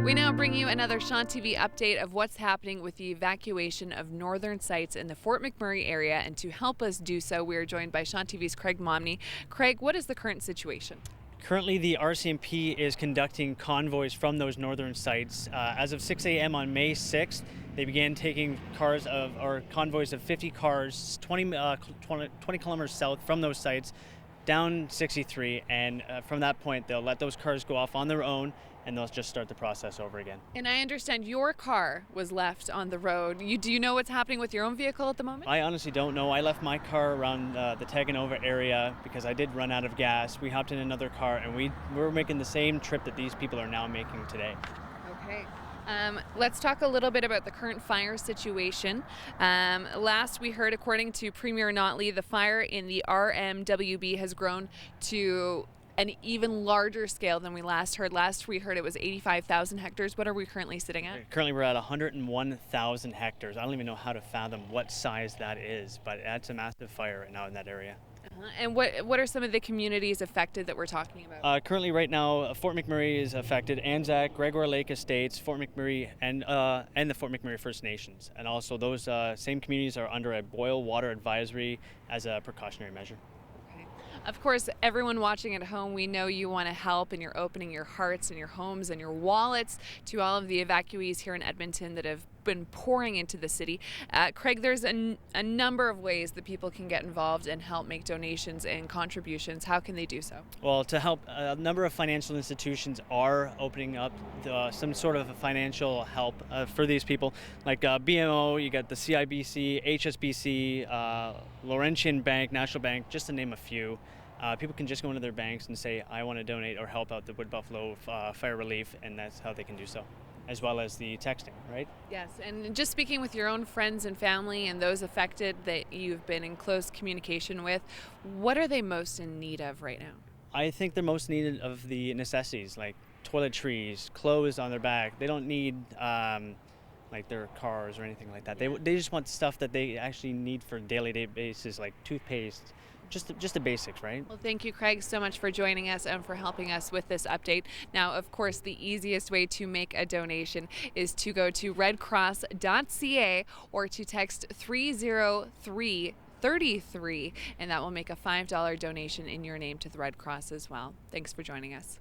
We now bring you another Sean TV update of what's happening with the evacuation of northern sites in the Fort McMurray area. And to help us do so, we are joined by Sean TV's Craig Momney. Craig, what is the current situation? Currently, the RCMP is conducting convoys from those northern sites. As of 6 a.m. on May 6th, they began taking convoys of 50 cars 20 kilometers south from those sites down 63, and from that point they'll let those cars go off on their own and they'll just start the process over again. And I understand your car was left on the road. Do you know what's happening with your own vehicle at the moment? I honestly don't know. I left my car around the Taganova area because I did run out of gas. We hopped in another car and we were making the same trip that these people are now making today. Okay. Let's talk a little bit about the current fire situation. Last we heard, according to Premier Notley, the fire in the RMWB has grown to an even larger scale than we last heard. Last we heard it was 85,000 hectares. What are we currently sitting at? Currently we're at 101,000 hectares. I don't even know how to fathom what size that is, but that's a massive fire right now in that area. And what are some of the communities affected that we're talking about? Currently, right now, Fort McMurray is affected. Anzac, Gregoire Lake Estates, Fort McMurray, and the Fort McMurray First Nations. And also, those same communities are under a boil water advisory as a precautionary measure. Okay. Of course, everyone watching at home, we know you want to help, and you're opening your hearts and your homes and your wallets to all of the evacuees here in Edmonton that have been pouring into the city. Craig, there's a number of ways that people can get involved and help make donations and contributions. How can they do so? Well, to help, a number of financial institutions are opening up some sort of financial help for these people, like BMO, you got the CIBC, HSBC, Laurentian Bank, National Bank, just to name a few. People can just go into their banks and say, I want to donate or help out the Wood Buffalo fire relief, and that's how they can do so, as well as the texting, right? Yes, and just speaking with your own friends and family and those affected that you've been in close communication with, what are they most in need of right now? I think they're most needed of the necessities, like toiletries, clothes on their back. They don't need like their cars or anything like that. Yeah. They just want stuff that they actually need for daily basis, like toothpaste, just the basics, right? Well, thank you, Craig, so much for joining us and for helping us with this update. Now, of course, the easiest way to make a donation is to go to redcross.ca or to text 30333, and that will make a $5 donation in your name to the Red Cross as well. Thanks for joining us.